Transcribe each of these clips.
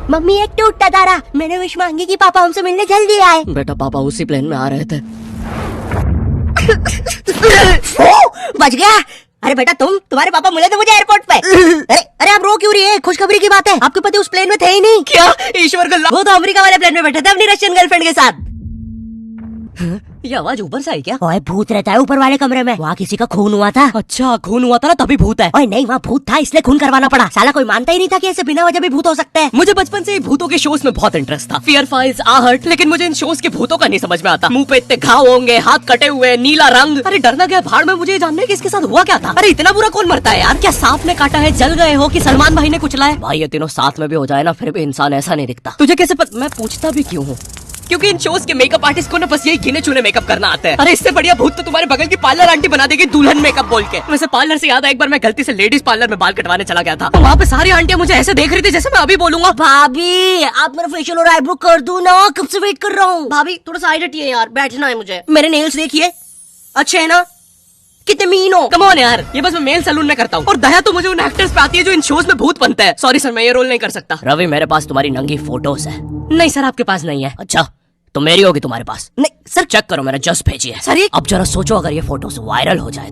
Mummy एक टूटता तारा, मैंने विश मांगी कि पापा हमसे मिलने जल्दी आए। बेटा पापा उसी प्लेन में आ रहे थे। बच गया। अरे बेटा तुम्हारे पापा मिले थे मुझे एयरपोर्ट पे। अरे आप रो क्यों रही है? खुशखबरी की बात है, आपके पति उस प्लेन में थे ही नहीं। क्या? ईश्वर का वो तो अमेरिका वाले प्लेन में बैठे थे अपनी रशियन गर्लफ्रेंड के साथ। ये आवाज ऊपर से आई क्या? ओए भूत रहता है ऊपर वाले कमरे में, वहाँ किसी का खून हुआ था। अच्छा खून हुआ था ना तभी भूत है। ओए नहीं, वहाँ भूत था इसलिए खून करवाना पड़ा। साला कोई मानता ही नहीं था कि ऐसे बिना वजह भी भूत हो सकते हैं। मुझे बचपन से ही भूतों के शोज में बहुत इंटरेस्ट था, फियर फाइल्स, आहट, लेकिन मुझे इन शोज के भूतों का नहीं समझ में आता। मुंह पे इतने घाव होंगे, हाथ कटे हुए, नीला रंग। अरे डरना क्या भाड़ में, मुझे जानने की इसके साथ हुआ क्या था। अरे इतना बुरा कौन मरता है यार? क्या सांप ने काटा है, जल गए हो कि सलमान भाई ने कुचला है? भाई ये तीनों साथ में भी हो जाए ना फिर भी इंसान ऐसा नहीं दिखता। तुझे कैसे मैं पूछता भी क्यों हूँ? क्योंकि इन शोज के मेकअप आर्टिस्ट को ना बस यही गिने चुने मेकअप करना आता है। अरे इससे बढ़िया भूत तो तुम्हारे बगल की पार्लर आंटी बना देगी दुल्हन मेकअप बोल के। वैसे पार्लर से याद है, एक बार मैं गलती से लेडीज पार्लर में बाल कटवाने चला गया था, तो वहाँ पे सारी आंटियां मुझे ऐसे देख रही थी जैसे मैं अभी बोलूंगा भाभी आप मेरा फेशियल और आईब्रो कर दो ना, कब से वेट कर रहा हूँ। भाभी थोड़ा साइड हटिए यार, बैठना है मुझे। मेरे नेल्स देखिए, अच्छे है ना? कितने मीन हो। कम ऑन यार, ये बस मैं मेल सैलून में करता हूँ। और दया तो मुझे उन एक्टर्स पे आती है जो इन शोज में भूत बनते हैं। सॉरी सर, मैं ये रोल नहीं कर सकता। रवि मेरे पास तुम्हारी नंगी फोटोज है। नहीं सर आपके पास नहीं है। अच्छा तो मेरी होगी तुम्हारे पास? नहीं सर। चेक करो, मैंने जस्ट भेजी है। सर अब जरा सोचो अगर ये फोटोज वायरल हो जाए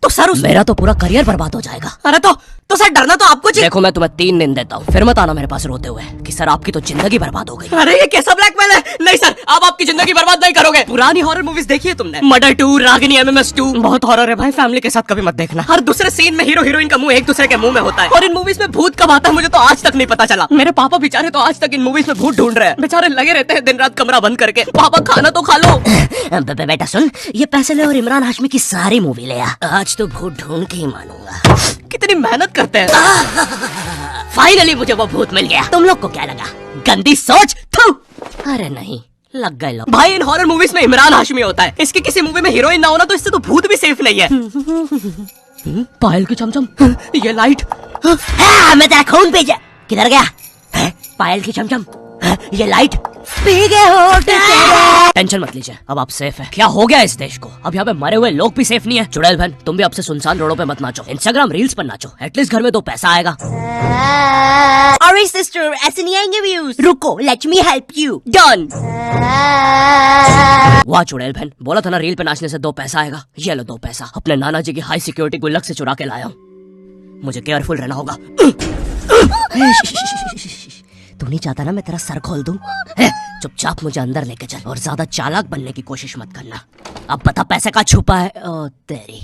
तो सर मेरा तो पूरा करियर बर्बाद हो जाएगा। अरे तो सर डरना तो आपको चाहिए। देखो मैं तुम्हें 3 दिन देता हूँ, फिर मत आना मेरे पास रोते हुए कि सर आपकी तो जिंदगी बर्बाद हो गई। अरे ये कैसा ब्लैकमेल है? नहीं सर आप आपकी जिंदगी बर्बाद नहीं करोगे। पुरानी हॉरर मूवीज देखी है तुमने? मर्डर 2, रागिनी, MMS 2, बहुत हॉरर है भाई, फैमिली के साथ कभी मत देखना। हर दूसरे सीन में हीरो हीरोइन का मुंह एक दूसरे के मुंह में होता है। और इन मूवीज में भूत कब आता है मुझे तो आज तक नहीं पता चला। मेरे पापा बेचारे तो आज तक इन मूवीज में भूत ढूंढ रहे हैं। बेचारे लगे रहते हैं दिन रात कमरा बंद करके। पापा खाना तो खा लो। बेटा सुन, ये पैसे ले और इमरान हाशमी की सारी मूवी ले आ, आज तो भूत ढूंढ के ही मानूंगा। कितनी मेहनत करते हैं। फाइनली मुझे वो भूत मिल गया। तुम लोग को क्या लगा? गंदी सोच। थू। अरे नहीं, लग गए लोग। भाई इन हॉरर मूवीज में इमरान हाशमी होता है, इसकी किसी मूवी में हीरोइन ना होना तो इससे तो भूत भी सेफ नहीं है। पायल की चमचम, ये लाइट। मैं तेरा खून पी जा। किधर गया? पायल की चमचम, ये लाइट पी गए हो। टेंशन मत लीजिए, अब आप सेफ है। क्या हो गया इस देश को? अब यहाँ पे मरे हुए लोग भी सेफ नहीं है। चुड़ैल बहन तुम भी अब से सुनसान रोडों पे मत नाचो, इंस्टाग्राम रील्स पर नाचो, एटलीस्ट घर में 2 पैसा आएगा। अरे सिस्टर ऐसे नहीं आएंगे व्यूज, रुको let me help you. Done. वाह चुड़ैल बहन, बोला था ना रील पे नाचने से 2 पैसा आएगा। ये लो 2 पैसा, अपने नाना जी की हाई सिक्योरिटी गुल्लक से चुरा के लाया हूँ। मुझे केयरफुल रहना होगा। तू नहीं चाहता ना मैं तेरा सर खोल दूं? चुपचाप मुझे अंदर लेके चल और ज्यादा चालाक बनने की कोशिश मत करना। अब बता पैसे का छुपा है। ओ तेरी,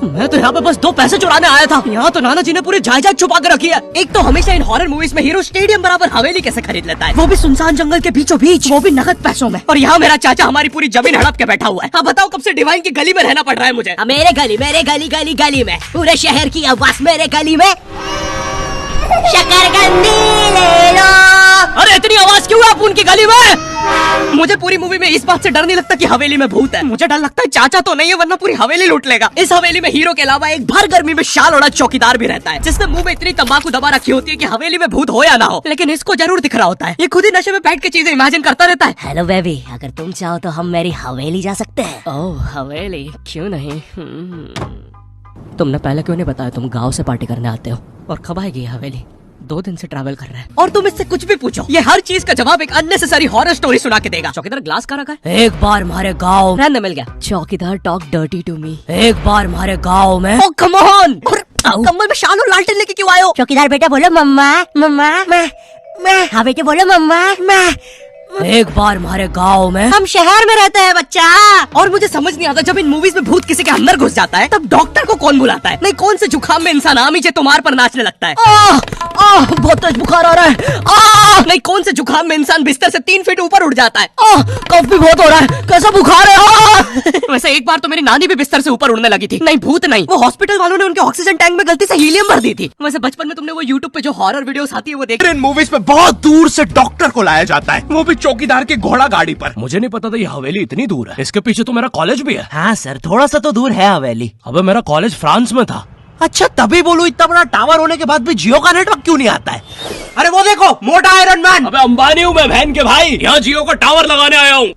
मैं तो यहाँ पे बस 2 पैसे चुराने आया था। यहाँ तो नाना जी ने पूरी जायदाद छुपा कर रखी है। एक तो हमेशा इन हॉरर मूवीज में हीरो स्टेडियम बराबर हवेली कैसे खरीद लेता है, वो भी सुनसान जंगल के बीचों बीच, वो भी नकद पैसों में। और यहाँ मेरा चाचा हमारी पूरी जमीन हड़प के बैठा हुआ है। अब बताओ कब से डिवाइन की गली में रहना पड़ रहा है मुझे। मेरे गली में, पूरे शहर की आवाज मेरे गली में। शकरकंदी ले लो। अरे इतनी आवाज क्यों है आप उनकी गली में? मुझे पूरी मूवी में इस बात से डर नहीं लगता कि हवेली में भूत है, मुझे डर लगता है चाचा तो नहीं है वरना पूरी हवेली लूट लेगा। इस हवेली में हीरो के अलावा एक भर गर्मी में शाल ओढ़ा चौकीदार भी रहता है, जिसने मुंह में इतनी तंबाकू दबा रखी होती है कि हवेली में भूत हो या ना हो, लेकिन इसको जरूर दिख रहा होता है। ये खुद ही नशे में बैठ के चीजें इमेजिन करता रहता है। हेलो बेबी, अगर तुम चाहो तो हम मेरी हवेली जा सकते हैं। ओह हवेली, क्यों नहीं। तुमने पहले क्यों नहीं बताया तुम गाँव से पार्टी करने आते हो? और कब आएगी हवेली? 2 दिन से ट्रैवल कर रहा है और तुम इससे कुछ भी पूछो ये हर चीज का जवाब एक अननेसेसरी हॉरर स्टोरी सुना के देगा। चौकीदार ग्लास का रखा है। एक बार हमारे गाँव रहने मिल गया। चौकीदार टॉक डर्टी टू मी। एक बार हमारे गाँव में। ओह कम ऑन, कम्बल में शाल और लालटेन लेके क्यों आए हो? चौकीदार बेटा बोलो मम्मा मम्मा। मैं हाँ बेटे बोलो मम्मा। मैं एक बार हमारे गाँव में। हम शहर में रहते हैं बच्चा। और मुझे समझ नहीं आता जब इन मूवीज में भूत किसी के अंदर घुस जाता है तब डॉक्टर को कौन बुलाता है? नहीं कौन से जुकाम में इंसान आमीचे तुम्हार पर नाचने लगता है? बहुत तेज बुखार आ रहा है। नहीं कौन से जुकाम में इंसान बिस्तर से 3 फीट ऊपर उड़ जाता है? कफ भी बहुत हो रहा है, कैसा बुखार है। वैसे एक बार तो मेरी नानी भी बिस्तर से ऊपर उड़ने लगी थी। नहीं भूत नहीं, वो हॉस्पिटल वालों ने उनके ऑक्सीजन टैंक में गलती से हीलियम भर दी थी। वैसे बचपन में तुमने वो यूट्यूब पे जो हॉरर वीडियोस आती है वो देखी? इन मूवीज में बहुत दूर से डॉक्टर को लाया जाता है, वो भी चौकीदार के घोड़ा गाड़ी पर। मुझे नहीं पता था ये हवेली इतनी दूर है। इसके पीछे तो मेरा कॉलेज भी है। हाँ सर, थोड़ा सा तो दूर है हवेली। अबे मेरा कॉलेज फ्रांस में था। अच्छा तभी बोलूं इतना बड़ा टावर होने के बाद भी जियो का नेटवर्क क्यों नहीं आता है? अरे वो देखो मोटा आयरन मैन। अबे अंबानी हूँ मैं बहन के भाई, यहाँ जियो का टावर लगाने आया हूँ।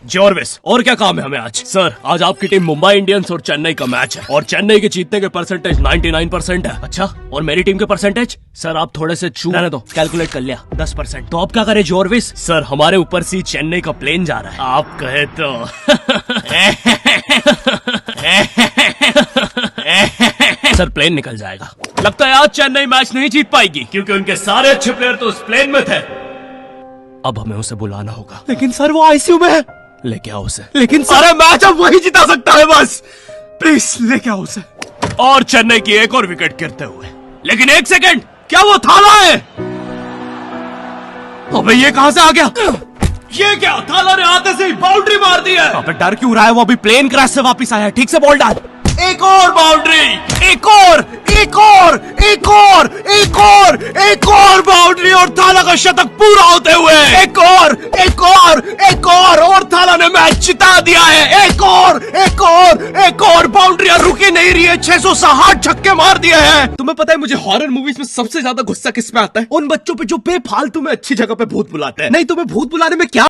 जॉर्विस, और क्या काम है हमें आज? सर, आज आपकी टीम मुंबई इंडियंस और चेन्नई का मैच है और चेन्नई के जीतने के परसेंटेज 99% है। अच्छा, और मेरी टीम के परसेंटेज? सर आप थोड़े से रहने दो, कैलकुलेट कर लिया 10%। तो अब क्या करे जॉर्विस? सर हमारे ऊपर से चेन्नई का प्लेन जा रहा है, आप कहे तो। सर प्लेन निकल जाएगा। लगता है आज चेन्नई मैच नहीं जीत पाएगी क्योंकि उनके सारे अच्छे प्लेयर तो उस प्लेन में थे। अब हमें उसे बुलाना होगा। लेकिन सर वो आईसीयू में है। लेके आओ उसे। लेकिन सारे मैच अब वही जिता सकता है बस। प्लीज लेके आओ उसे। और चेन्नई की एक और विकेट गिरते हुए। लेकिन एक सेकंड, क्या वो थाला है? अबे ये कहां से आ गया? ये क्या? थाला ने आते से ही बाउंड्री मार दी है। अबे डर क्यों रहा है? वो अभी प्लेन क्रैश से वापस आया है। ठीक से बॉल डाल। एक और बाउंड्री, एक और, एक और, एक और, एक और, एक और बाउंड्री और थाला का शतक पूरा होते हुए एक और, एक और, एक और थाला ने मैच जिता दिया है। एक और, एक और, एक और बाउंड्रियां रुकी नहीं रही है। 660 छक्के मार दिए हैं। तुम्हें पता है मुझे हॉरर मूवीज में सबसे ज्यादा गुस्सा किस पे आता है? उन बच्चों पे जो बेफालतू में अच्छी जगह पे भूत बुलाते हैं। नहीं, तुम्हें भूत बुलाने में क्या